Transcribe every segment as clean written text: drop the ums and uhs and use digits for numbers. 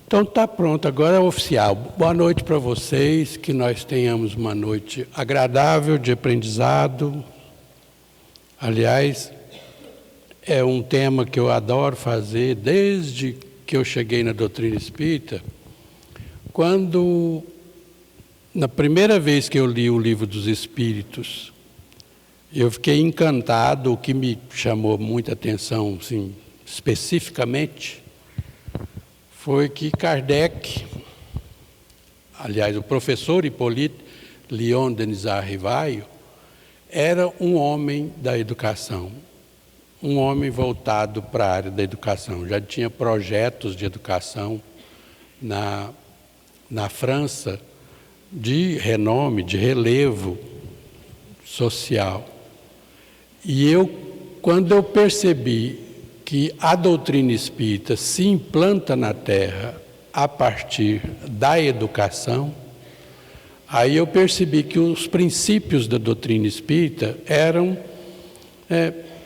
Então está pronto, agora é oficial. Boa noite para vocês, que nós tenhamos uma noite agradável de aprendizado. Aliás, é um tema que eu adoro fazer desde que eu cheguei na doutrina espírita. Quando, na primeira vez que eu li o Livro dos Espíritos, eu fiquei encantado. O que me chamou muita atenção, assim, especificamente, foi que Kardec, aliás, o professor Hippolyte Léon Denisard Rivaio, era um homem da educação, um homem voltado para a área da educação. Já tinha projetos de educação na França de renome, de relevo social. E quando eu percebi que a doutrina espírita se implanta na Terra a partir da educação, aí eu percebi que os princípios da doutrina espírita eram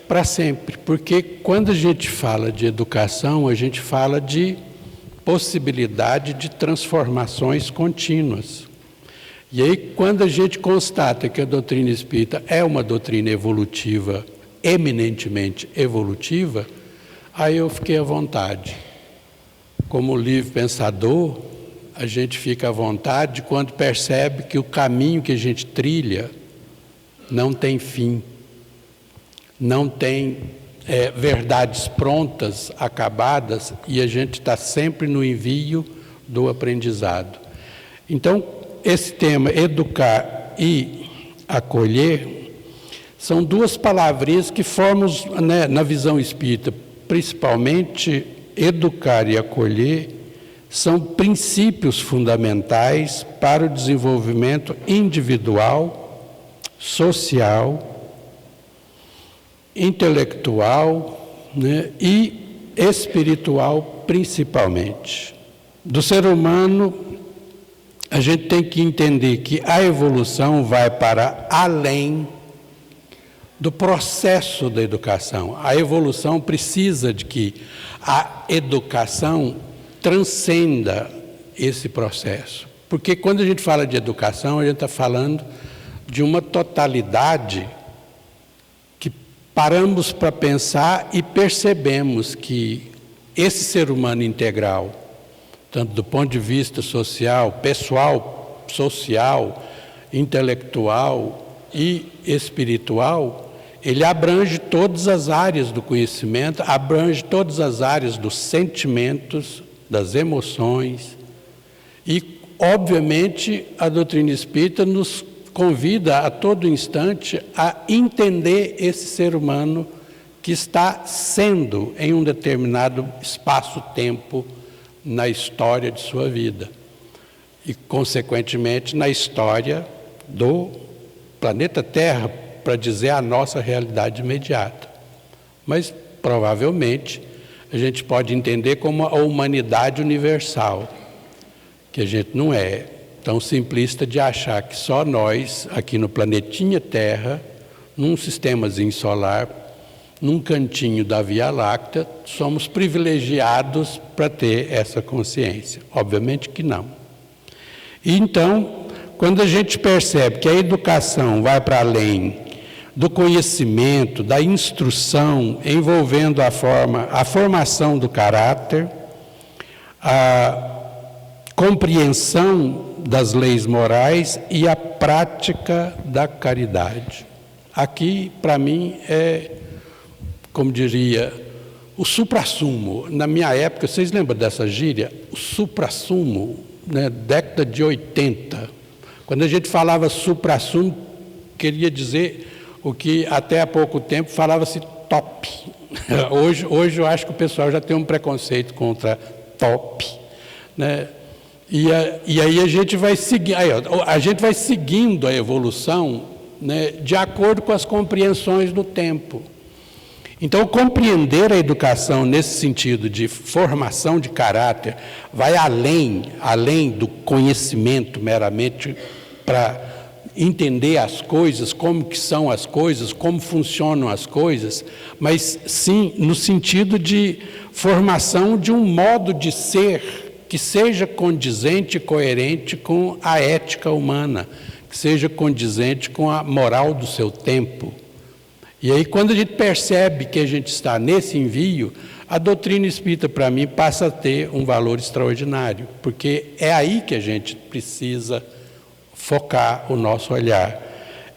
para sempre, porque quando a gente fala de educação, a gente fala de possibilidade de transformações contínuas. E aí, quando a gente constata que a doutrina espírita é uma doutrina evolutiva, eminentemente evolutiva, aí eu fiquei à vontade. Como livre pensador, a gente fica à vontade quando percebe que o caminho que a gente trilha não tem fim, não tem verdades prontas, acabadas, e a gente está sempre no envio do aprendizado. Então, esse tema, educar e acolher, são duas palavrinhas que formam, na visão espírita, principalmente, educar e acolher, são princípios fundamentais para o desenvolvimento individual, social, intelectual, e espiritual, principalmente. Do ser humano, a gente tem que entender que a evolução vai para além do processo da educação. A evolução precisa de que a educação transcenda esse processo. Porque quando a gente fala de educação, a gente está falando de uma totalidade que paramos para pensar e percebemos que esse ser humano integral, tanto do ponto de vista social, pessoal, social, intelectual e espiritual, ele abrange todas as áreas do conhecimento, abrange todas as áreas dos sentimentos, das emoções. E, obviamente, a doutrina espírita nos convida a todo instante a entender esse ser humano que está sendo em um determinado espaço-tempo na história de sua vida e, consequentemente, na história do planeta Terra, para dizer a nossa realidade imediata. Mas, provavelmente, a gente pode entender como a humanidade universal, que a gente não é tão simplista de achar que só nós, aqui no planetinha Terra, num sistemazinho solar, num cantinho da Via Láctea, somos privilegiados para ter essa consciência. Obviamente que não. E então, quando a gente percebe que a educação vai para além do conhecimento, da instrução, envolvendo a formação do caráter, a compreensão das leis morais e a prática da caridade. Aqui, para mim, é, como diria, o suprassumo. Na minha época, vocês lembram dessa gíria? O suprassumo, década de 80. Quando a gente falava suprassumo, queria dizer o que até há pouco tempo falava-se top. Hoje eu acho que o pessoal já tem um preconceito contra top, E aí a gente vai seguir, a gente vai seguindo a evolução, de acordo com as compreensões do tempo. Então, compreender a educação nesse sentido de formação de caráter vai além do conhecimento meramente para entender as coisas, como que são as coisas, como funcionam as coisas, mas sim no sentido de formação de um modo de ser que seja condizente e coerente com a ética humana, que seja condizente com a moral do seu tempo. E aí, quando a gente percebe que a gente está nesse envio, a doutrina espírita, para mim, passa a ter um valor extraordinário, porque é aí que a gente precisa focar o nosso olhar.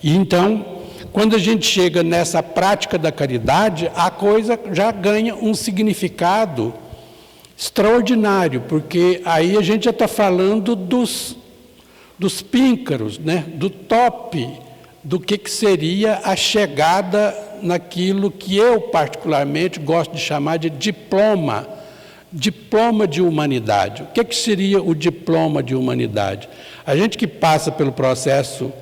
E então, quando a gente chega nessa prática da caridade, a coisa já ganha um significado extraordinário, porque aí a gente já está falando dos píncaros, né? Do top, do que seria a chegada naquilo que eu particularmente gosto de chamar de diploma de humanidade. O que seria o diploma de humanidade? A gente que passa pelo processo,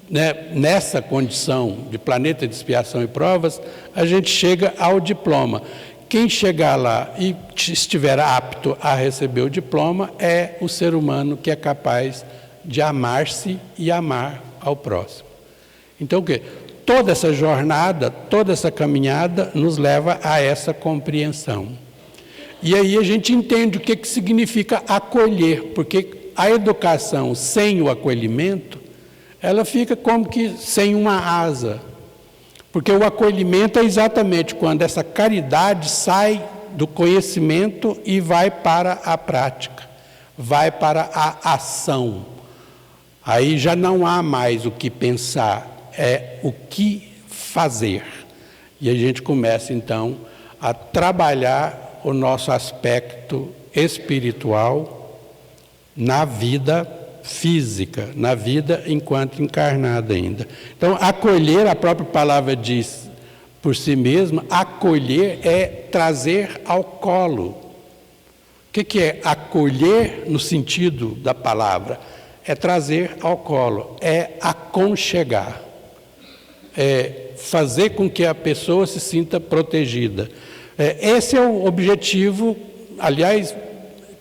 né, nessa condição de planeta de expiação e provas, a gente chega ao diploma. Quem chegar lá e estiver apto a receber o diploma é o ser humano que é capaz de amar-se e amar ao próximo. Então, o quê? Toda essa jornada, toda essa caminhada nos leva a essa compreensão. E aí a gente entende o que significa acolher, porque a educação sem o acolhimento, ela fica como que sem uma asa. Porque o acolhimento é exatamente quando essa caridade sai do conhecimento e vai para a prática, vai para a ação. Aí já não há mais o que pensar, é o que fazer. E a gente começa, então, a trabalhar o nosso aspecto espiritual na vida física, na vida enquanto encarnada ainda. Então, acolher, a própria palavra diz por si mesma, acolher é trazer ao colo. O que é acolher no sentido da palavra? É trazer ao colo, é aconchegar, é fazer com que a pessoa se sinta protegida. Esse é o objetivo, aliás,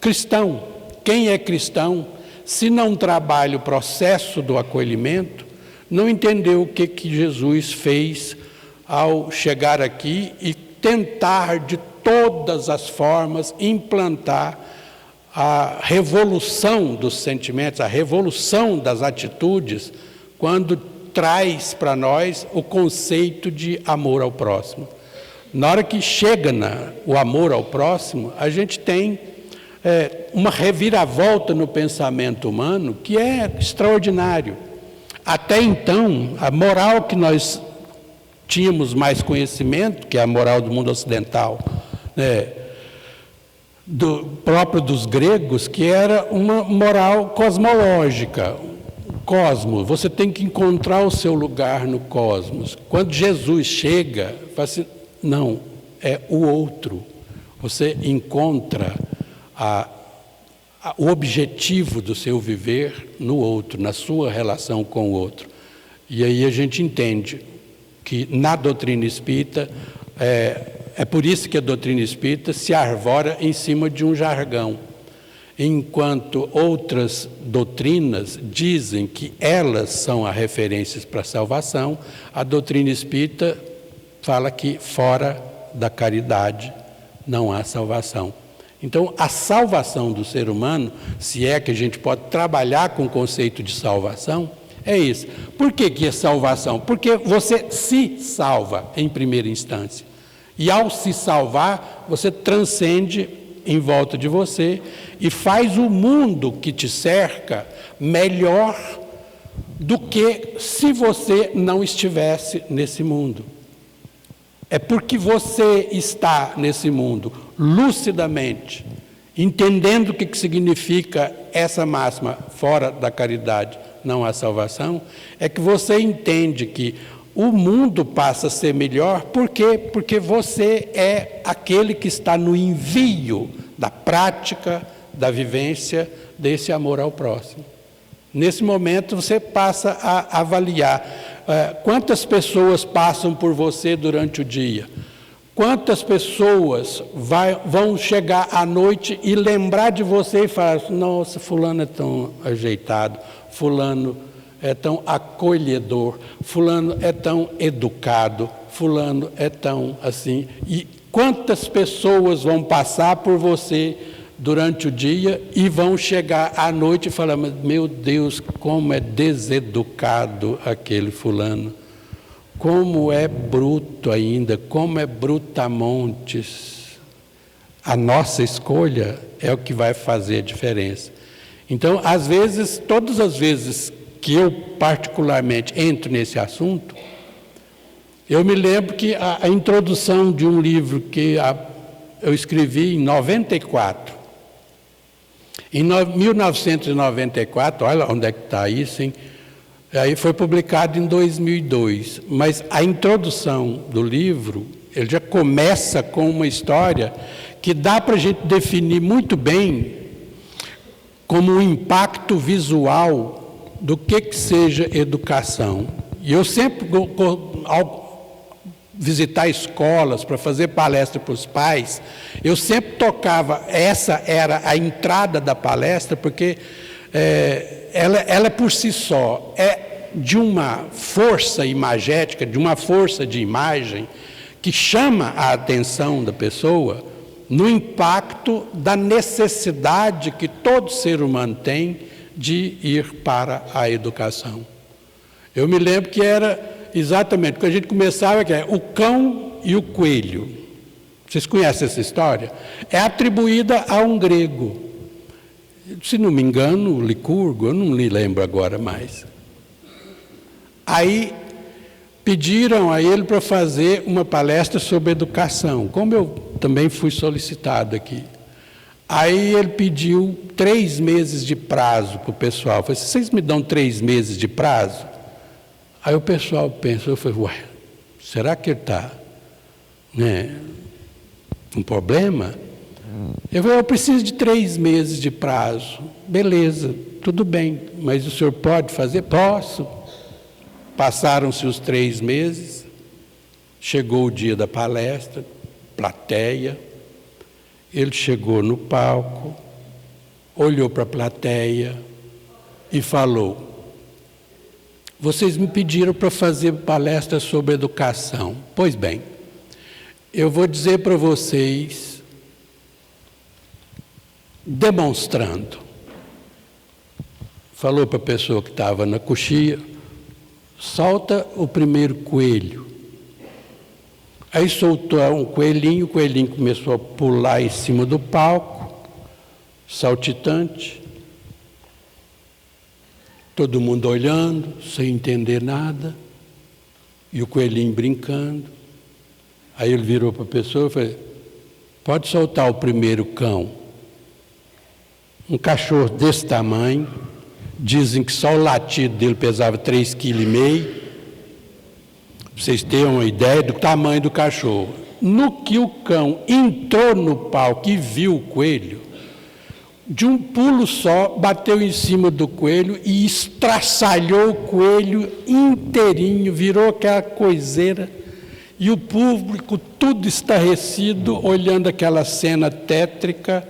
cristão. Quem é cristão, se não trabalha o processo do acolhimento, não entendeu o que Jesus fez ao chegar aqui e tentar de todas as formas implantar a revolução dos sentimentos, a revolução das atitudes, quando traz para nós o conceito de amor ao próximo. Na hora que chega o amor ao próximo, a gente tem uma reviravolta no pensamento humano que é extraordinário. Até então, a moral que nós tínhamos mais conhecimento, que é a moral do mundo ocidental, próprio dos gregos, que era uma moral cosmológica. Cosmos, você tem que encontrar o seu lugar no cosmos. Quando Jesus chega, fala assim, não, é o outro. Você encontra o objetivo do seu viver no outro, na sua relação com o outro. E aí a gente entende que na doutrina espírita, é por isso que a doutrina espírita se arvora em cima de um jargão. Enquanto outras doutrinas dizem que elas são as referências para a salvação, a doutrina espírita fala que fora da caridade não há salvação. Então, a salvação do ser humano, se é que a gente pode trabalhar com o conceito de salvação, é isso. Por que é salvação? Porque você se salva em primeira instância. E ao se salvar, você transcende em volta de você e faz o mundo que te cerca melhor do que se você não estivesse nesse mundo. É porque você está nesse mundo lucidamente, entendendo o que significa essa máxima, fora da caridade não há salvação, é que você entende que o mundo passa a ser melhor. Por quê? Porque você é aquele que está no envio da prática, da vivência desse amor ao próximo. Nesse momento você passa a avaliar quantas pessoas passam por você durante o dia, quantas pessoas vão chegar à noite e lembrar de você e falar, nossa, fulano é tão ajeitado, fulano é tão acolhedor, fulano é tão educado, fulano é tão assim. E quantas pessoas vão passar por você durante o dia e vão chegar à noite e falar: meu Deus, como é deseducado aquele fulano, como é bruto ainda, como é brutamontes. A nossa escolha é o que vai fazer a diferença. Então, às vezes, todas as vezes que eu particularmente entro nesse assunto, eu me lembro que a introdução de um livro que eu escrevi em 94. Em 1994, olha onde é que está isso, hein? Aí foi publicado em 2002, mas a introdução do livro, ele já começa com uma história que dá para a gente definir muito bem como um impacto visual do que seja educação. E eu sempre, ao visitar escolas para fazer palestra para os pais, eu sempre tocava, essa era a entrada da palestra, porque ela por si só é de uma força imagética, de uma força de imagem que chama a atenção da pessoa no impacto da necessidade que todo ser humano tem de ir para a educação. Eu me lembro que era exatamente, quando a gente começava, que é o cão e o coelho. Vocês conhecem essa história? É atribuída a um grego. Se não me engano, Licurgo, eu não me lembro agora mais. Aí pediram a ele para fazer uma palestra sobre educação, como eu também fui solicitado aqui. Aí ele pediu 3 meses de prazo para o pessoal. Eu falei: vocês me dão 3 meses de prazo? Aí o pessoal pensou, eu falei: ué, será que ele está com problema? Eu falei: eu preciso de 3 meses de prazo. Beleza, tudo bem, mas o senhor pode fazer? Posso. Passaram-se os 3 meses, chegou o dia da palestra, plateia, ele chegou no palco, olhou para a plateia e falou: vocês me pediram para fazer palestra sobre educação. Pois bem, eu vou dizer para vocês, demonstrando. Falou para a pessoa que estava na coxia: solta o primeiro coelho. Aí soltou um coelhinho, o coelhinho começou a pular em cima do palco, saltitante. Todo mundo olhando, sem entender nada, e o coelhinho brincando. Aí ele virou para a pessoa e falou: pode soltar o primeiro cão. Um cachorro desse tamanho, dizem que só o latido dele pesava 3,5 kg. Para vocês terem uma ideia do tamanho do cachorro. No que o cão entrou no palco e viu o coelho, de um pulo só, bateu em cima do coelho e estraçalhou o coelho inteirinho, virou aquela coiseira, e o público, tudo estarrecido, olhando aquela cena tétrica.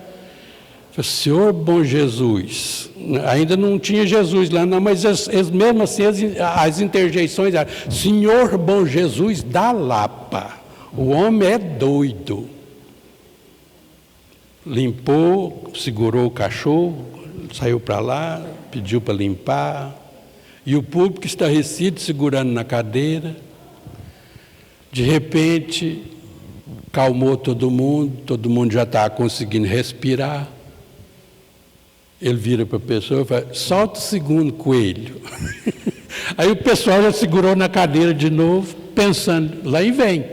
Senhor bom Jesus, ainda não tinha Jesus lá, não, mas mesmo assim as interjeições eram: Senhor bom Jesus da Lapa, o homem é doido. Limpou, segurou o cachorro, saiu para lá, pediu para limpar, e o público estarrecido, segurando na cadeira. De repente, calmou todo mundo já estava conseguindo respirar. Ele vira para a pessoa e fala: solta o segundo coelho. Aí o pessoal já segurou na cadeira de novo, pensando: lá e vem.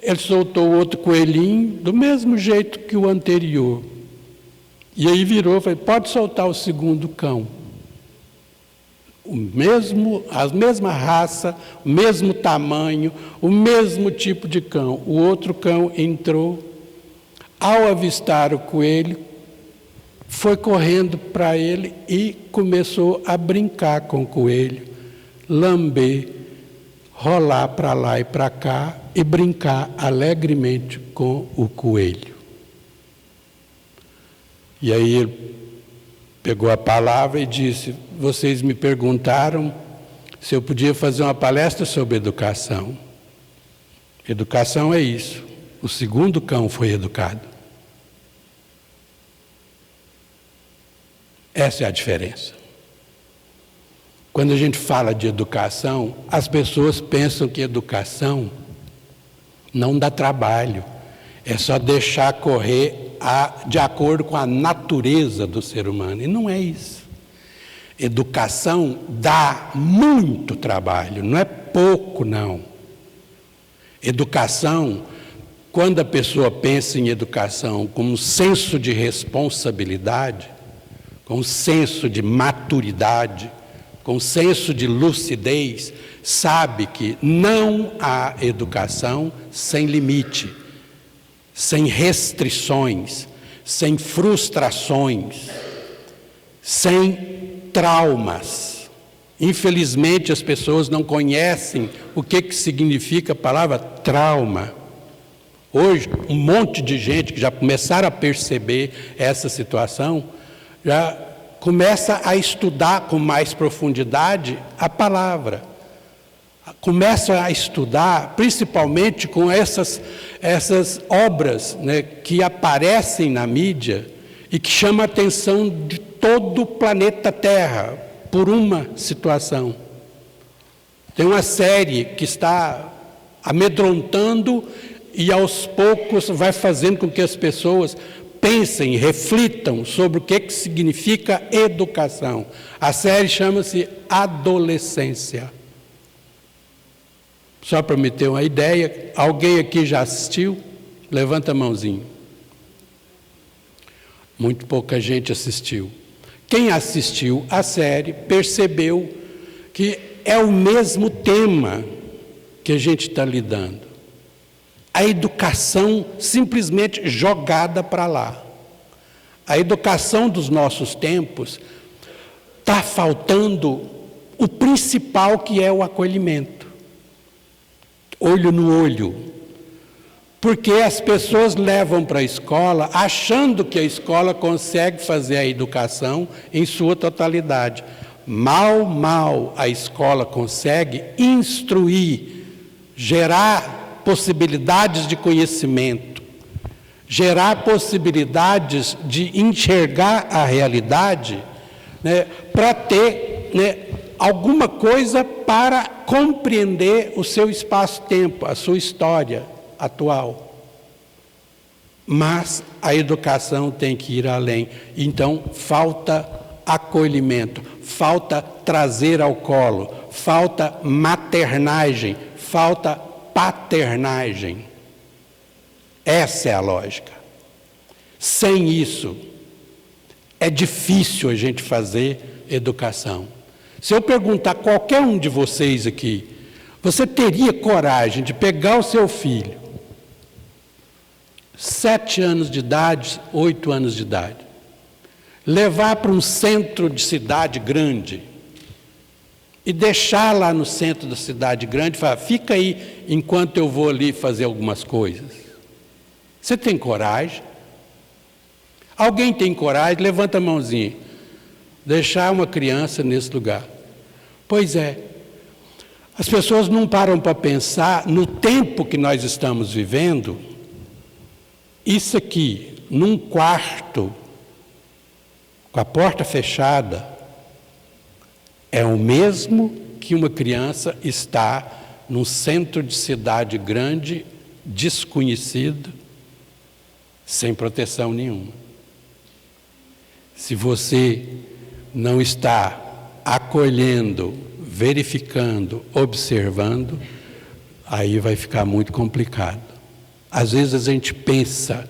Ele soltou o outro coelhinho, do mesmo jeito que o anterior. E aí virou e falou: pode soltar o segundo cão. A mesma raça, o mesmo tamanho, o mesmo tipo de cão. O outro cão entrou, ao avistar o coelho, foi correndo para ele e começou a brincar com o coelho, lamber, rolar para lá e para cá e brincar alegremente com o coelho. E aí ele pegou a palavra e disse: vocês me perguntaram se eu podia fazer uma palestra sobre educação. Educação é isso. O segundo cão foi educado. Essa é a diferença. Quando a gente fala de educação, as pessoas pensam que educação não dá trabalho, é só deixar correr de acordo com a natureza do ser humano. E não é isso. Educação dá muito trabalho, não é pouco, não. Educação, quando a pessoa pensa em educação com um senso de responsabilidade, com um senso de maturidade, com um senso de lucidez, sabe que não há educação sem limite, sem restrições, sem frustrações, sem traumas. Infelizmente, as pessoas não conhecem o que significa a palavra trauma. Hoje, um monte de gente que já começaram a perceber essa situação, já começa a estudar com mais profundidade a palavra. Começa a estudar, principalmente com essas obras, né, que aparecem na mídia e que chamam a atenção de todo o planeta Terra por uma situação. Tem uma série que está amedrontando e aos poucos vai fazendo com que as pessoas pensem, reflitam sobre o que significa educação. A série chama-se Adolescência. Só para me ter uma ideia, alguém aqui já assistiu? Levanta a mãozinha. Muito pouca gente assistiu. Quem assistiu a série percebeu que é o mesmo tema que a gente está lidando. A educação simplesmente jogada para lá. A educação dos nossos tempos está faltando o principal, que é o acolhimento. Olho no olho. Porque as pessoas levam para a escola achando que a escola consegue fazer a educação em sua totalidade. Mal a escola consegue instruir, gerar possibilidades de conhecimento, gerar possibilidades de enxergar a realidade, né, para ter, né, alguma coisa para compreender o seu espaço-tempo, a sua história atual. Mas a educação tem que ir além. Então, falta acolhimento, falta trazer ao colo, falta maternagem, falta paternagem. Essa é a lógica. Sem isso, é difícil a gente fazer educação. Se eu perguntar a qualquer um de vocês aqui, você teria coragem de pegar o seu filho, 7 anos de idade, 8 anos de idade, levar para um centro de cidade grande e deixar lá no centro da cidade grande e falar, fica aí enquanto eu vou ali fazer algumas coisas? Você tem coragem? Alguém tem coragem? Levanta a mãozinha. Deixar uma criança nesse lugar. Pois é. As pessoas não param para pensar no tempo que nós estamos vivendo. Isso aqui, num quarto, com a porta fechada, é o mesmo que uma criança está num centro de cidade grande, desconhecido, sem proteção nenhuma. Se você não está acolhendo, verificando, observando, aí vai ficar muito complicado. Às vezes a gente pensa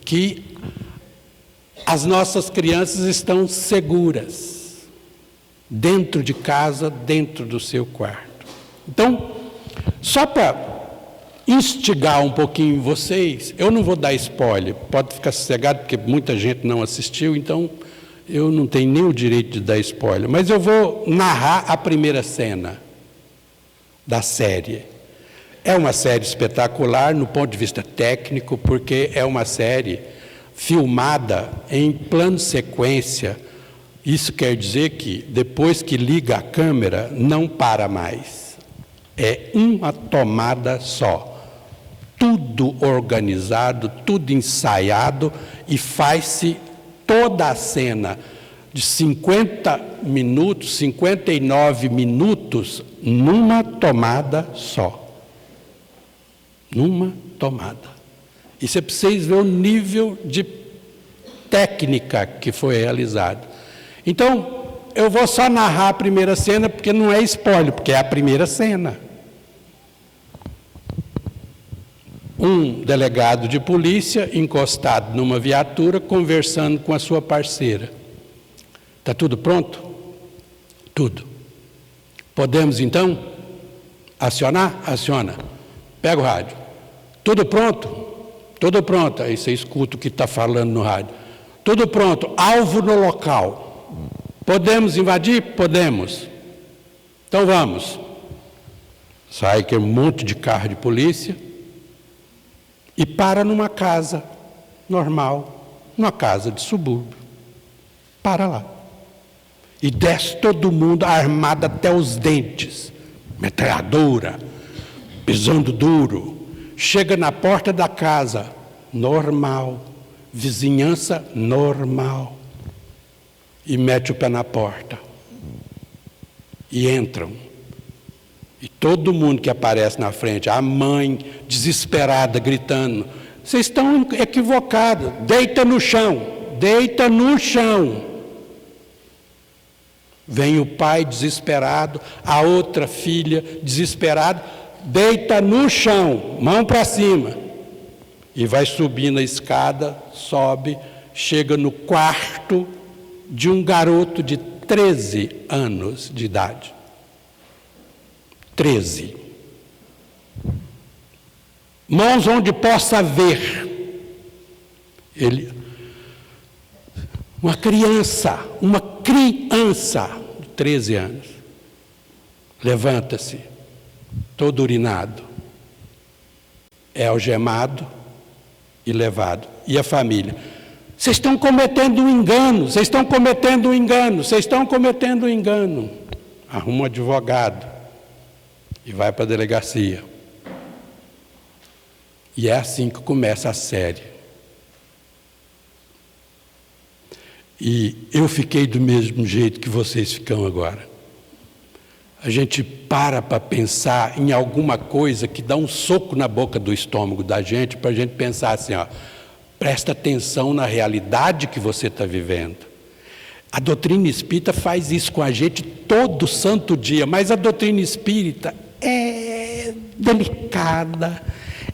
que as nossas crianças estão seguras, dentro de casa, dentro do seu quarto. Então, só para instigar um pouquinho vocês, eu não vou dar spoiler, pode ficar sossegado, porque muita gente não assistiu, então eu não tenho nem o direito de dar spoiler, mas eu vou narrar a primeira cena da série. É uma série espetacular no ponto de vista técnico, porque é uma série filmada em plano sequência. Isso quer dizer que depois que liga a câmera, não para mais. É uma tomada só. Tudo organizado, tudo ensaiado e faz-se toda a cena de 50 minutos, 59 minutos, numa tomada só. Numa tomada. Isso é para vocês verem o nível de técnica que foi realizado. Então, eu vou só narrar a primeira cena, porque não é spoiler, porque é a primeira cena. Um delegado de polícia encostado numa viatura, conversando com a sua parceira. Está tudo pronto? Tudo. Podemos, então, acionar? Aciona. Pega o rádio. Tudo pronto? Tudo pronto. Aí você escuta o que está falando no rádio. Tudo pronto. Alvo no local. Podemos invadir? Podemos. Então vamos. Sai que é um monte de carro de polícia e para numa casa normal, numa casa de subúrbio. Para lá. E desce todo mundo armado até os dentes, metralhadora, pisando duro. Chega na porta da casa, normal, vizinhança normal. E mete o pé na porta. E entram. E todo mundo que aparece na frente, a mãe desesperada, gritando, vocês estão equivocados, deita no chão, deita no chão. Vem o pai desesperado, a outra filha desesperada, deita no chão, mão para cima. E vai subindo a escada, sobe, chega no quarto de um garoto de 13 anos de idade. 13. Mãos onde possa ver. Ele, uma criança de 13 anos, levanta-se, todo urinado, é algemado e levado. E a família? Vocês estão cometendo um engano, vocês estão cometendo um engano, vocês estão cometendo um engano. Arruma um advogado e vai para a delegacia. E é assim que começa a série. E eu fiquei do mesmo jeito que vocês ficam agora. A gente para pensar em alguma coisa que dá um soco na boca do estômago da gente, para a gente pensar assim, ó, presta atenção na realidade que você está vivendo. A doutrina espírita faz isso com a gente todo santo dia, mas a doutrina espírita é delicada,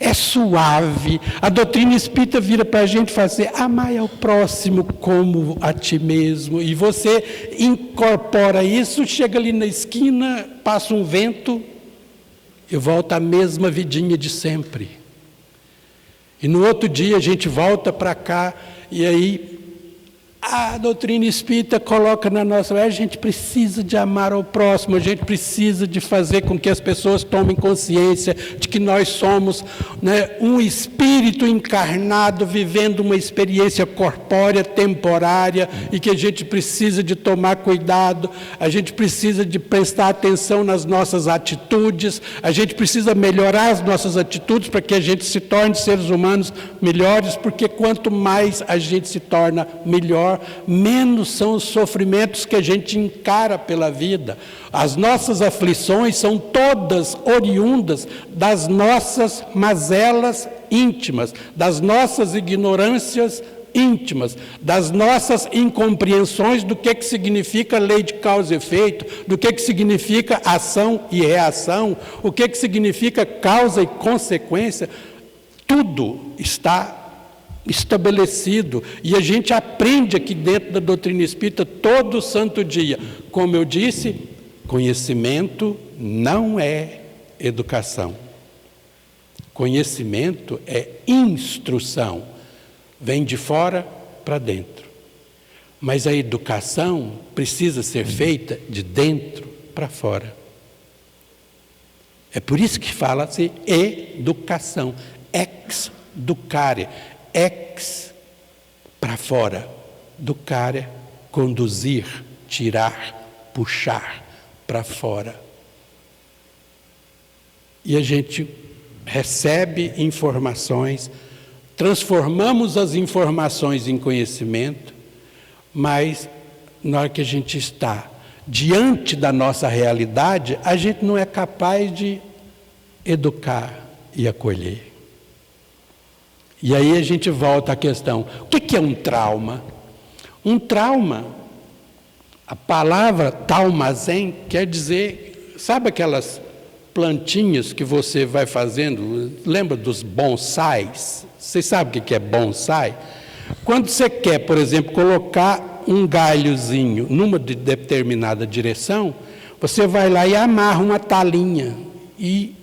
é suave. A doutrina espírita vira para a gente fazer, amai ao próximo como a ti mesmo. E você incorpora isso, chega ali na esquina, passa um vento e volta à mesma vidinha de sempre. E no outro dia a gente volta para cá e aí a doutrina espírita coloca na nossa... A gente precisa de amar ao próximo, a gente precisa de fazer com que as pessoas tomem consciência de que nós somos, né, um espírito encarnado vivendo uma experiência corpórea, temporária, e que a gente precisa de tomar cuidado, a gente precisa de prestar atenção nas nossas atitudes, a gente precisa melhorar as nossas atitudes para que a gente se torne seres humanos melhores, porque quanto mais a gente se torna melhor, menos são os sofrimentos que a gente encara pela vida. As nossas aflições são todas oriundas das nossas mazelas íntimas, das nossas ignorâncias íntimas, das nossas incompreensões do que significa lei de causa e efeito, do que significa ação e reação, o que significa causa e consequência. Tudo está estabelecido, e a gente aprende aqui dentro da doutrina espírita todo santo dia. Como eu disse, conhecimento não é educação. Conhecimento é instrução. Vem de fora para dentro. Mas a educação precisa ser feita de dentro para fora. É por isso que fala-se educação, ex-ducare. Ex, para fora, ducare, conduzir, tirar, puxar para fora. E a gente recebe informações, transformamos as informações em conhecimento, mas na hora que a gente está diante da nossa realidade, a gente não é capaz de educar e acolher. E aí a gente volta à questão, o que é um trauma? Um trauma, a palavra talmazen quer dizer, sabe aquelas plantinhas que você vai fazendo, lembra dos bonsais? Vocês sabem o que é bonsai? Quando você quer, por exemplo, colocar um galhozinho numa determinada direção, você vai lá e amarra uma talinha e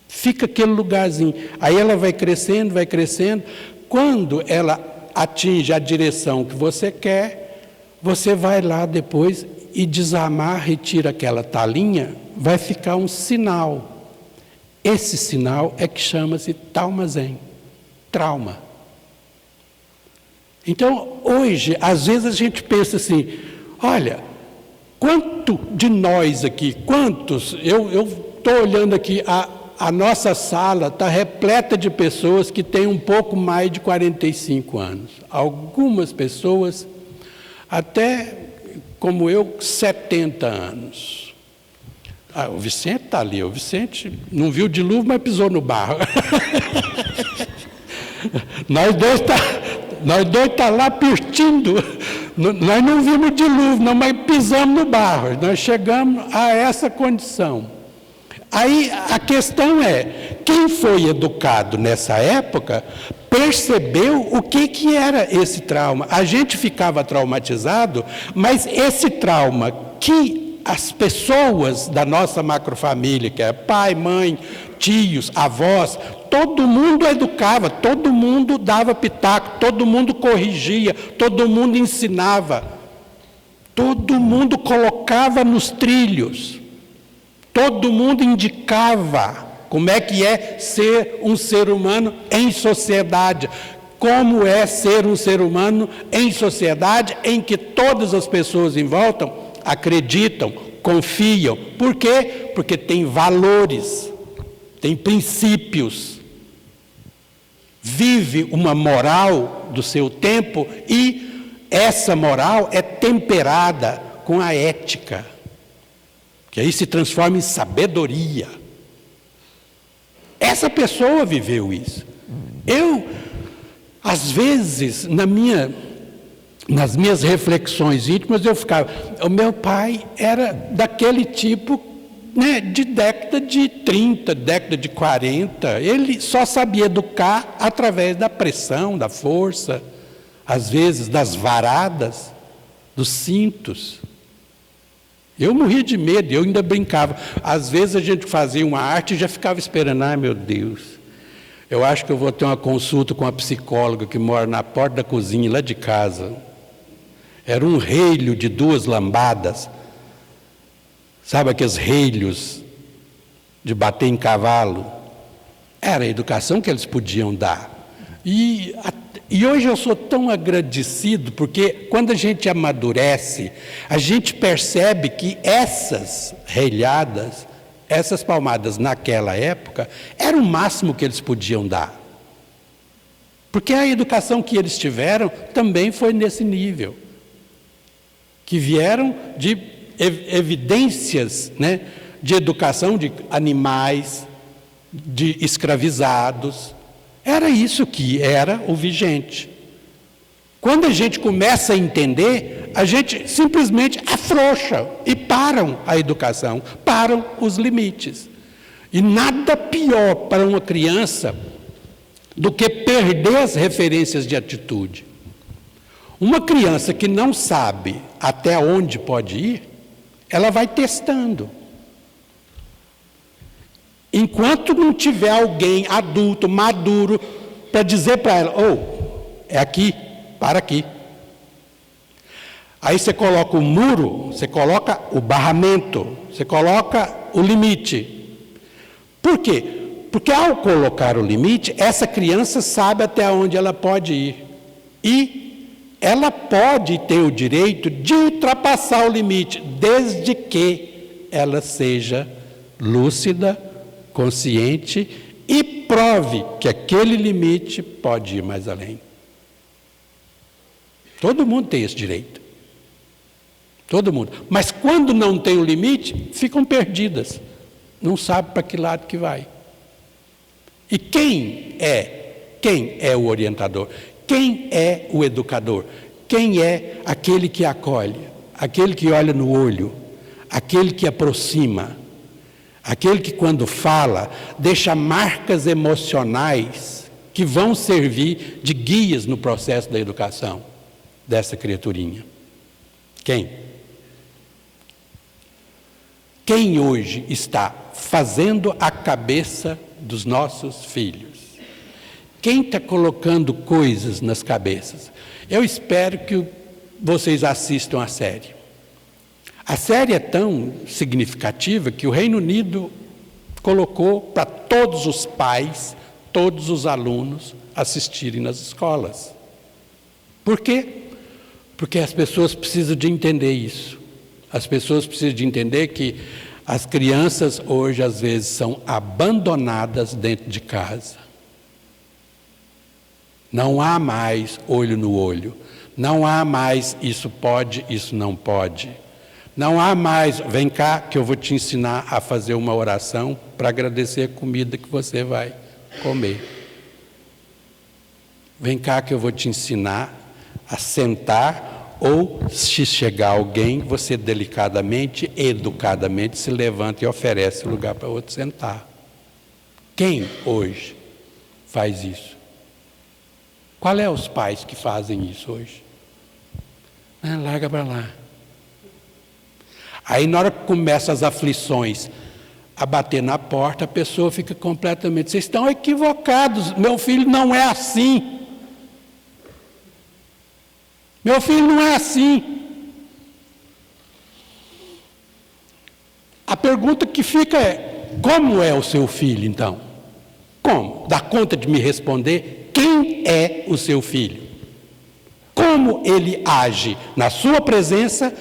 fica aquele lugarzinho. Aí ela vai crescendo, vai crescendo. Quando ela atinge a direção que você quer, você vai lá depois e desamarra e tira aquela talinha, vai ficar um sinal. Esse sinal é que chama-se talmazen, trauma. Então, hoje, às vezes a gente pensa assim, olha, quanto de nós aqui, quantos, eu estou olhando aqui, a nossa sala está repleta de pessoas que têm um pouco mais de 45 anos. Algumas pessoas, até como eu, 70 anos. O Vicente está ali, o Vicente não viu o dilúvio, mas pisou no barro. Nós dois tá lá pertindo. Nós não vimos o dilúvio, não, mas pisamos no barro. Nós chegamos a essa condição. Aí a questão é, quem foi educado nessa época percebeu o que era esse trauma. A gente ficava traumatizado, mas esse trauma que as pessoas da nossa macrofamília, que é pai, mãe, tios, avós, todo mundo educava, todo mundo dava pitaco, todo mundo corrigia, todo mundo ensinava, todo mundo colocava nos trilhos. Todo mundo indicava como é que é ser um ser humano em sociedade, como é ser um ser humano em sociedade em que todas as pessoas em volta acreditam, confiam. Por quê? Porque tem valores, tem princípios, vive uma moral do seu tempo e essa moral é temperada com a ética. Que aí se transforma em sabedoria. Essa pessoa viveu isso. Eu, às vezes, nas minhas reflexões íntimas, eu ficava... O meu pai era daquele tipo, né, de década de 30, década de 40. Ele só sabia educar através da pressão, da força, às vezes das varadas, dos cintos. Eu morria de medo, eu ainda brincava. Às vezes a gente fazia uma arte e já ficava esperando. Ai, meu Deus, eu acho que eu vou ter uma consulta com uma psicóloga que mora na porta da cozinha, lá de casa. Era um relho de 2 lambadas. Sabe aqueles relhos de bater em cavalo? Era a educação que eles podiam dar. E hoje eu sou tão agradecido, porque quando a gente amadurece, a gente percebe que essas relhadas, essas palmadas naquela época, era o máximo que eles podiam dar. Porque a educação que eles tiveram também foi nesse nível. Que vieram de evidências, né, de educação de animais, de escravizados. Era isso que era o vigente. Quando a gente começa a entender, a gente simplesmente afrouxa e param a educação, param os limites. E nada pior para uma criança do que perder as referências de atitude. Uma criança que não sabe até onde pode ir, ela vai testando. Enquanto não tiver alguém adulto, maduro, para dizer para ela, é aqui, para aqui. Aí você coloca o muro, você coloca o barramento, você coloca o limite. Por quê? Porque ao colocar o limite, essa criança sabe até onde ela pode ir. E ela pode ter o direito de ultrapassar o limite, desde que ela seja lúcida, consciente e prove que aquele limite pode ir mais além. Todo mundo tem esse direito. Todo mundo. Mas quando não tem o limite, ficam perdidas. Não sabe para que lado que vai. E quem é o orientador? Quem é o educador? Quem é aquele que acolhe? Aquele que olha no olho? Aquele que aproxima? Aquele que, quando fala, deixa marcas emocionais que vão servir de guias no processo da educação dessa criaturinha? Quem? Quem hoje está fazendo a cabeça dos nossos filhos? Quem está colocando coisas nas cabeças? Eu espero que vocês assistam a série. A série é tão significativa que o Reino Unido colocou para todos os pais, todos os alunos assistirem nas escolas. Por quê? Porque as pessoas precisam de entender isso. As pessoas precisam de entender que as crianças hoje, às vezes, são abandonadas dentro de casa. Não há mais olho no olho. Não há mais isso pode, isso não pode. Não há mais, vem cá que eu vou te ensinar a fazer uma oração para agradecer a comida que você vai comer. Vem cá que eu vou te ensinar a sentar, ou se chegar alguém, você delicadamente, educadamente se levanta e oferece o lugar para o outro sentar. Quem hoje faz isso? Qual é os pais que fazem isso hoje? Larga para lá. Aí, na hora que começam as aflições a bater na porta, a pessoa fica completamente... Vocês estão equivocados, meu filho não é assim. Meu filho não é assim. A pergunta que fica é, como é o seu filho, então? Como? Dá conta de me responder? Quem é o seu filho? Como ele age na sua presença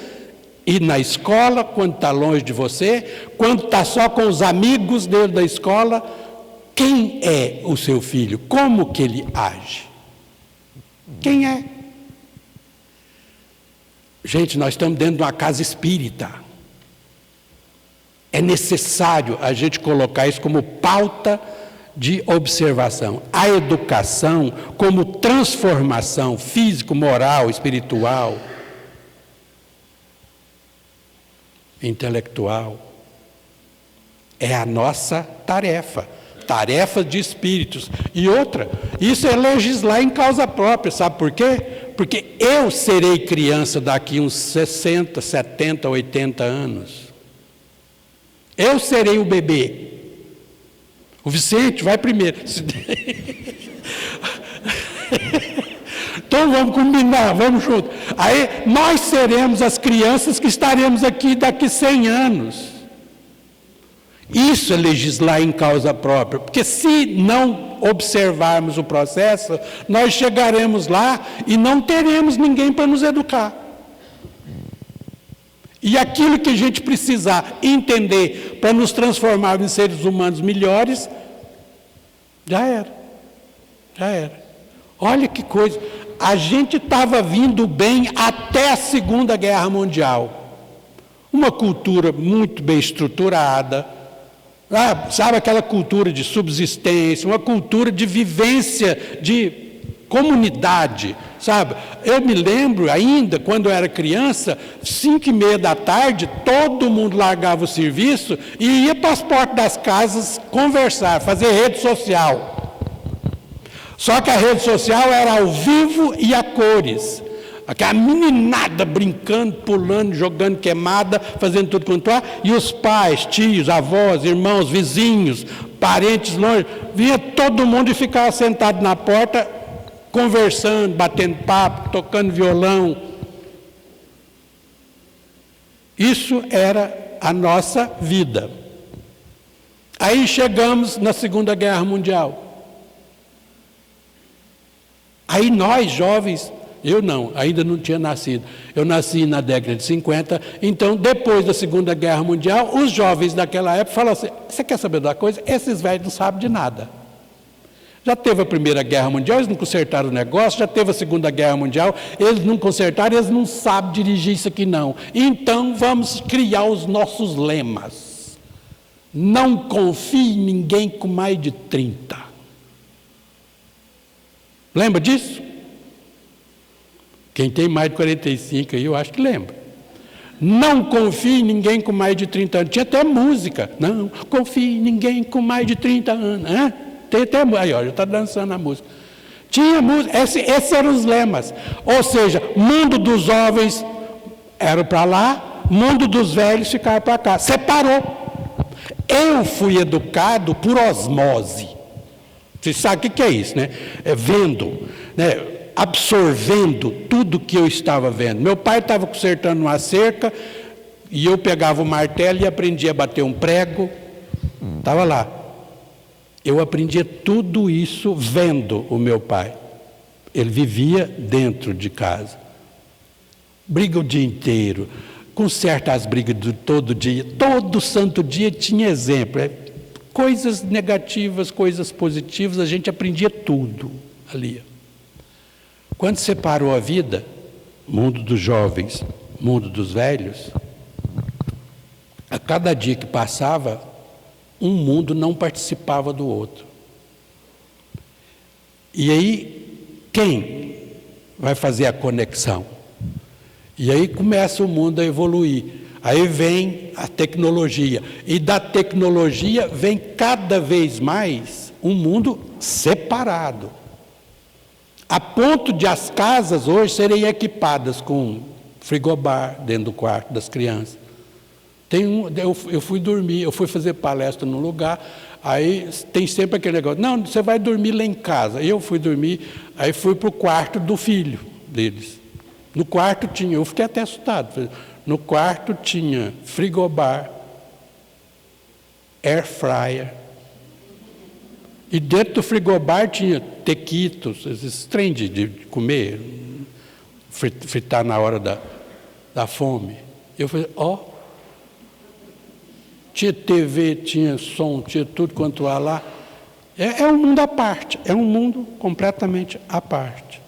e na escola, quando está longe de você, quando está só com os amigos dele da escola? Quem é o seu filho? Como que ele age? Quem é? Gente, nós estamos dentro de uma casa espírita. É necessário a gente colocar isso como pauta de observação. A educação como transformação físico, moral, espiritual, intelectual. É a nossa tarefa. Tarefa de espíritos. E outra, isso é legislar em causa própria, sabe por quê? Porque eu serei criança daqui uns 60, 70, 80 anos. Eu serei o bebê. O Vicente vai primeiro. Então vamos combinar, vamos juntos. Aí nós seremos as crianças que estaremos aqui daqui 100 anos. Isso é legislar em causa própria, porque se não observarmos o processo, nós chegaremos lá e não teremos ninguém para nos educar. E aquilo que a gente precisar entender para nos transformar em seres humanos melhores, já era. Já era. Olha que coisa, a gente estava vindo bem até a Segunda Guerra Mundial. Uma cultura muito bem estruturada, sabe, aquela cultura de subsistência, uma cultura de vivência, de comunidade, sabe? Eu me lembro ainda, quando eu era criança, 5:30 da tarde, todo mundo largava o serviço e ia para as portas das casas conversar, fazer rede social. Só que a rede social era ao vivo e a cores. Aquela meninada brincando, pulando, jogando queimada, fazendo tudo quanto há, e os pais, tios, avós, irmãos, vizinhos, parentes longe, vinha todo mundo e ficava sentado na porta, conversando, batendo papo, tocando violão. Isso era a nossa vida. Aí chegamos na Segunda Guerra Mundial. Aí nós, jovens, eu não, ainda não tinha nascido. Eu nasci na década de 50, então depois da Segunda Guerra Mundial, os jovens daquela época falaram assim, você quer saber da coisa? Esses velhos não sabem de nada. Já teve a Primeira Guerra Mundial, eles não consertaram o negócio, já teve a Segunda Guerra Mundial, eles não consertaram, eles não sabem dirigir isso aqui não. Então vamos criar os nossos lemas. Não confie em ninguém com mais de 30. Lembra disso? Quem tem mais de 45 aí, eu acho que lembra. Não confie em ninguém com mais de 30 anos. Tinha até música. Não confie em ninguém com mais de 30 anos. Tem até música. Aí, ó, já está dançando a música. Tinha música. Esses eram os lemas. Ou seja, mundo dos jovens era para lá, mundo dos velhos ficava para cá. Separou. Eu fui educado por osmose. Você sabe o que é isso, né? Vendo, né? Absorvendo tudo que eu estava vendo. Meu pai estava consertando uma cerca e eu pegava o martelo e aprendia a bater um prego. Estava lá. Eu aprendia tudo isso vendo o meu pai. Ele vivia dentro de casa. Briga o dia inteiro. Conserta as brigas de todo dia. Todo santo dia tinha exemplo. Coisas negativas, coisas positivas, a gente aprendia tudo ali. Quando separou a vida, mundo dos jovens, mundo dos velhos, a cada dia que passava, um mundo não participava do outro. E aí, quem vai fazer a conexão? E aí começa o mundo a evoluir. Aí vem a tecnologia. E da tecnologia vem cada vez mais um mundo separado. A ponto de as casas hoje serem equipadas com frigobar dentro do quarto das crianças. Eu fui dormir, eu fui fazer palestra num lugar, aí tem sempre aquele negócio, não, você vai dormir lá em casa. Eu fui dormir, aí fui para o quarto do filho deles. No quarto tinha, eu fiquei até assustado, no quarto tinha frigobar, air fryer, e dentro do frigobar tinha tequitos, esses trem de comer, fritar na hora da fome. Eu falei, tinha TV, tinha som, tinha tudo quanto há lá. É um mundo à parte, é um mundo completamente à parte.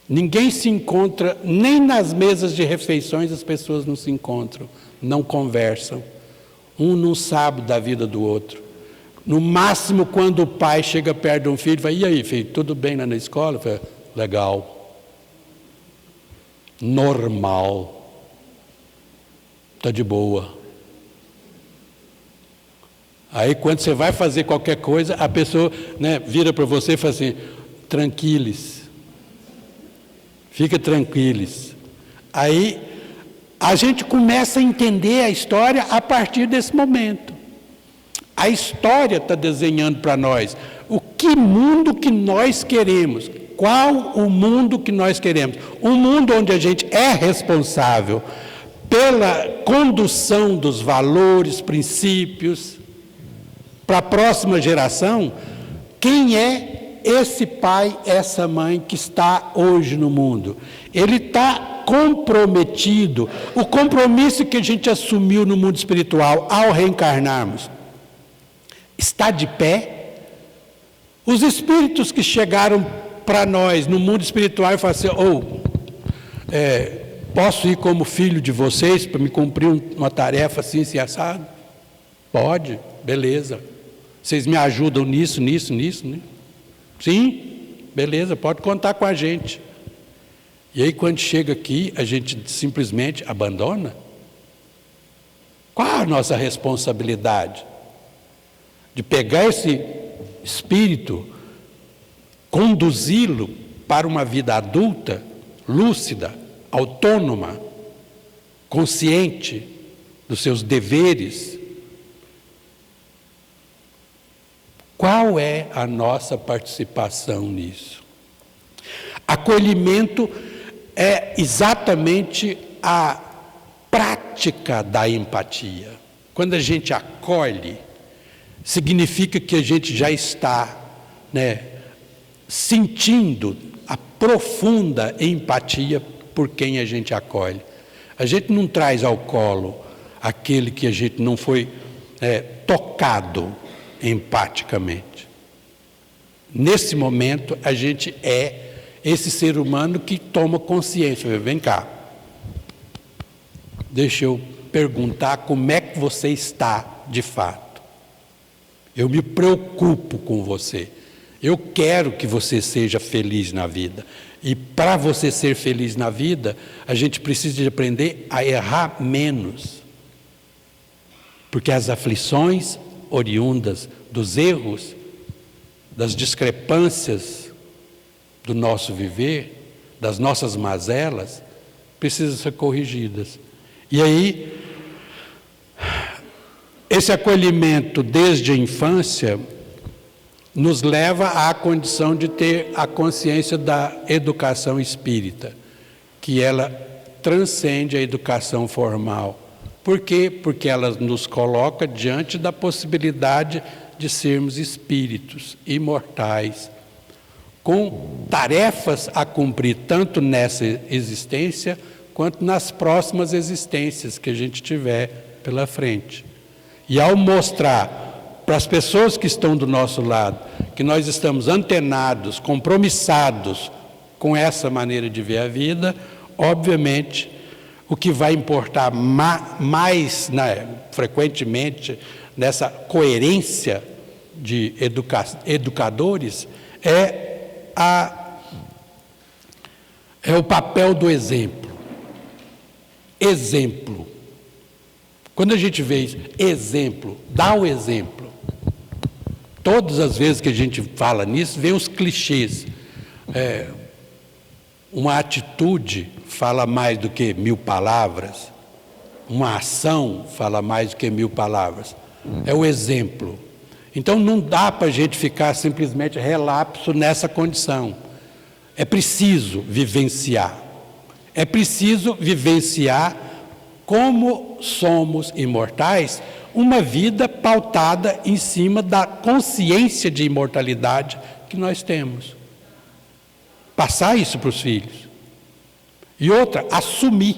Ninguém se encontra, nem nas mesas de refeições as pessoas não se encontram, não conversam. Um não sabe da vida do outro. No máximo, quando o pai chega perto de um filho, fala, e aí, filho, tudo bem lá na escola? Fala, legal. Normal. Está de boa. Aí, quando você vai fazer qualquer coisa, a pessoa, né, vira para você e fala assim, tranquiles. Fica tranquilos. Aí, a gente começa a entender a história a partir desse momento. A história está desenhando para nós o que mundo que nós queremos. Qual o mundo que nós queremos? Um mundo onde a gente é responsável pela condução dos valores, princípios, para a próxima geração. Quem é esse pai, essa mãe que está hoje no mundo? Ele está comprometido. O compromisso que a gente assumiu no mundo espiritual ao reencarnarmos está de pé. Os espíritos que chegaram para nós no mundo espiritual e falaram assim, posso ir como filho de vocês para me cumprir uma tarefa assim, assim, assado? Pode, beleza. Vocês me ajudam nisso, né? Sim, beleza, pode contar com a gente. E aí, quando chega aqui, a gente simplesmente abandona? Qual a nossa responsabilidade? De pegar esse espírito, conduzi-lo para uma vida adulta, lúcida, autônoma, consciente dos seus deveres. Qual é a nossa participação nisso? Acolhimento é exatamente a prática da empatia. Quando a gente acolhe, significa que a gente já está, sentindo a profunda empatia por quem a gente acolhe. A gente não traz ao colo aquele que a gente não foi tocado empaticamente. Nesse momento, a gente é esse ser humano que toma consciência. Vem cá, deixa eu perguntar como é que você está de fato. Eu me preocupo com você. Eu quero que você seja feliz na vida. E para você ser feliz na vida, a gente precisa de aprender a errar menos. Porque as aflições oriundas dos erros, das discrepâncias do nosso viver, das nossas mazelas, precisam ser corrigidas. E aí, esse acolhimento desde a infância nos leva à condição de ter a consciência da educação espírita, que ela transcende a educação formal. Por quê? Porque ela nos coloca diante da possibilidade de sermos espíritos imortais, com tarefas a cumprir tanto nessa existência quanto nas próximas existências que a gente tiver pela frente. E ao mostrar para as pessoas que estão do nosso lado que nós estamos antenados, compromissados com essa maneira de ver a vida, obviamente, o que vai importar mais, frequentemente, nessa coerência de educadores, é o papel do exemplo. Exemplo. Quando a gente vê isso, exemplo, dá o exemplo. Todas as vezes que a gente fala nisso, vem os clichês. Uma atitude fala mais do que 1000 palavras. Uma ação fala mais do que 1000 palavras. É o exemplo. Então não dá para a gente ficar simplesmente relapso nessa condição. É preciso vivenciar. É preciso vivenciar como somos imortais, uma vida pautada em cima da consciência de imortalidade que nós temos. Passar isso para os filhos. E outra, assumir.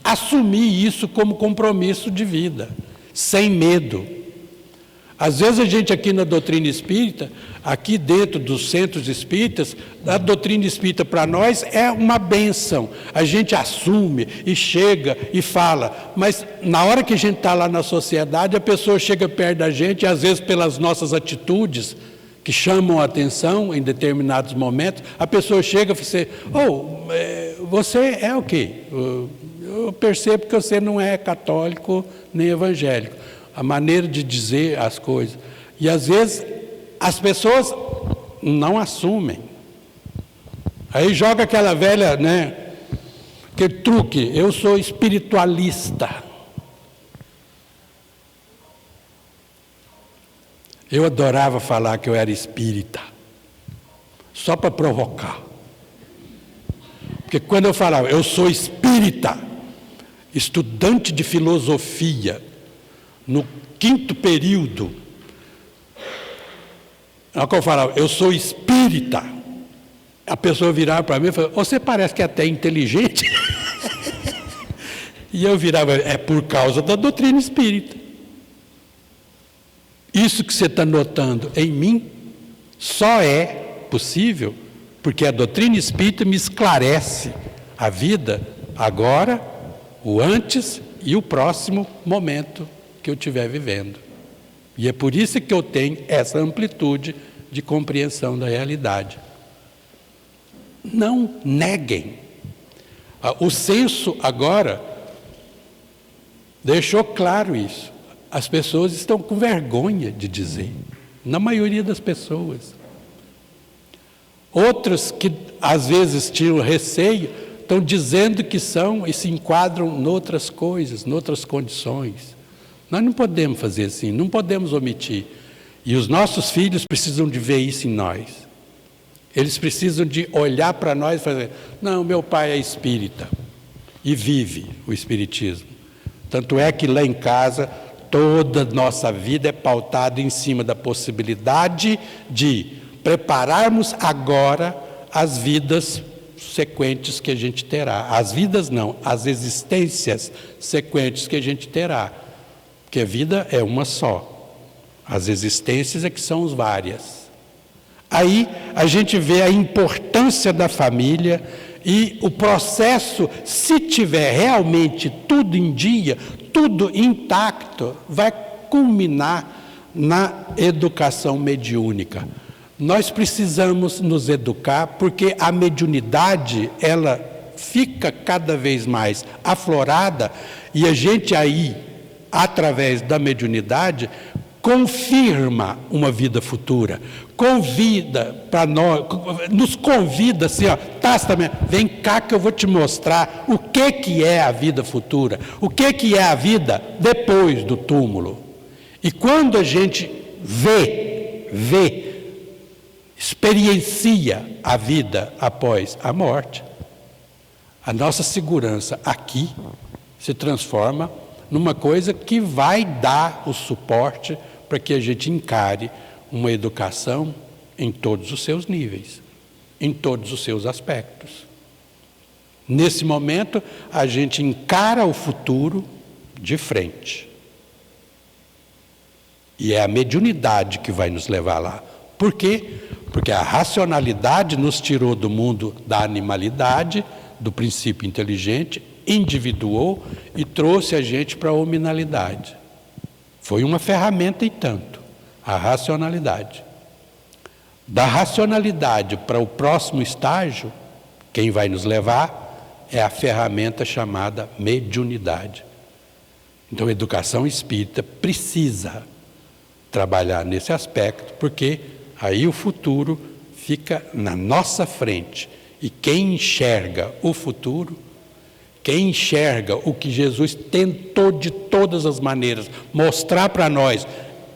Assumir isso como compromisso de vida, sem medo. Às vezes a gente aqui na doutrina espírita, aqui dentro dos centros espíritas, a doutrina espírita para nós é uma bênção. A gente assume e chega e fala, mas na hora que a gente está lá na sociedade, a pessoa chega perto da gente e às vezes pelas nossas atitudes, que chamam a atenção em determinados momentos, a pessoa chega e fala assim, você é o quê? Eu percebo que você não é católico nem evangélico. A maneira de dizer as coisas. E às vezes as pessoas não assumem. Aí joga aquela velha, aquele truque, eu sou espiritualista. Eu adorava falar que eu era espírita, só para provocar. Porque quando eu falava, eu sou espírita, estudante de filosofia, no 5º período, na qual eu falava, eu sou espírita, a pessoa virava para mim e falava, você parece que é até inteligente. E eu virava, é por causa da doutrina espírita. Isso que você está notando em mim só é possível porque a doutrina espírita me esclarece a vida agora, o antes e o próximo momento que eu estiver vivendo. E é por isso que eu tenho essa amplitude de compreensão da realidade. Não neguem. O censo agora deixou claro isso. As pessoas estão com vergonha de dizer, na maioria das pessoas. Outras que às vezes tinham receio, estão dizendo que são e se enquadram noutras coisas, noutras condições. Nós não podemos fazer assim, não podemos omitir. E os nossos filhos precisam de ver isso em nós. Eles precisam de olhar para nós e fazer, não, meu pai é espírita e vive o espiritismo. Tanto é que lá em casa, toda a nossa vida é pautada em cima da possibilidade de prepararmos agora as vidas sequentes que a gente terá. As vidas não, as existências sequentes que a gente terá. Porque a vida é uma só. As existências é que são as várias. Aí a gente vê a importância da família e o processo, se tiver realmente tudo em dia, tudo intacto, vai culminar na educação mediúnica. Nós precisamos nos educar porque a mediunidade, ela fica cada vez mais aflorada e a gente aí, através da mediunidade, confirma uma vida futura, convida para nós, nos convida assim, ó, vem cá que eu vou te mostrar o que é a vida futura, o que é a vida depois do túmulo. E quando a gente vê, experiencia a vida após a morte, a nossa segurança aqui se transforma numa coisa que vai dar o suporte para que a gente encare uma educação em todos os seus níveis, em todos os seus aspectos. Nesse momento, a gente encara o futuro de frente. E é a mediunidade que vai nos levar lá. Por quê? Porque a racionalidade nos tirou do mundo da animalidade, do princípio inteligente, individuou e trouxe a gente para a hominalidade. Foi uma ferramenta e tanto, a racionalidade. Da racionalidade para o próximo estágio, quem vai nos levar é a ferramenta chamada mediunidade. Então a educação espírita precisa trabalhar nesse aspecto, porque aí o futuro fica na nossa frente. E quem enxerga o futuro, quem enxerga o que Jesus tentou de todas as maneiras mostrar para nós,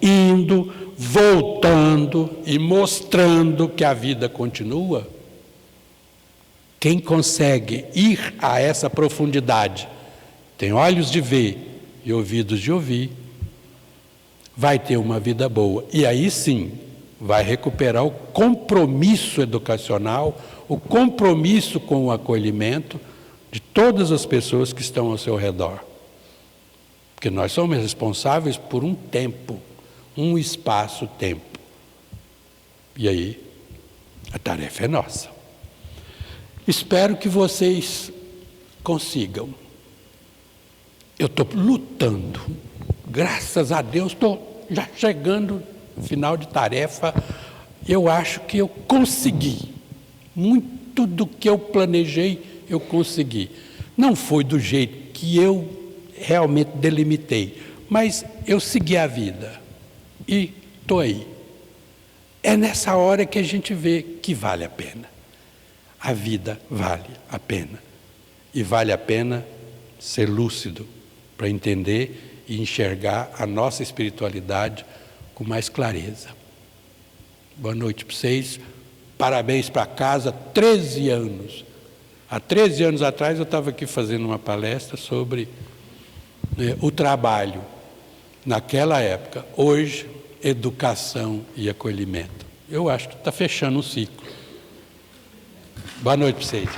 indo, voltando e mostrando que a vida continua, quem consegue ir a essa profundidade, tem olhos de ver e ouvidos de ouvir, vai ter uma vida boa. E aí sim, vai recuperar o compromisso educacional, o compromisso com o acolhimento de todas as pessoas que estão ao seu redor. Porque nós somos responsáveis por um tempo, um espaço-tempo. E aí, a tarefa é nossa. Espero que vocês consigam. Eu estou lutando. Graças a Deus, estou já chegando no final de tarefa. Eu acho que eu consegui. Muito do que eu planejei, eu consegui. Não foi do jeito que eu realmente delimitei, mas eu segui a vida e estou aí. É nessa hora que a gente vê que vale a pena. A vida vale a pena. E vale a pena ser lúcido para entender e enxergar a nossa espiritualidade com mais clareza. Boa noite para vocês. Parabéns para casa, 13 anos. Há 13 anos atrás eu estava aqui fazendo uma palestra sobre o trabalho. Naquela época, hoje, educação e acolhimento. Eu acho que está fechando um ciclo. Boa noite para vocês.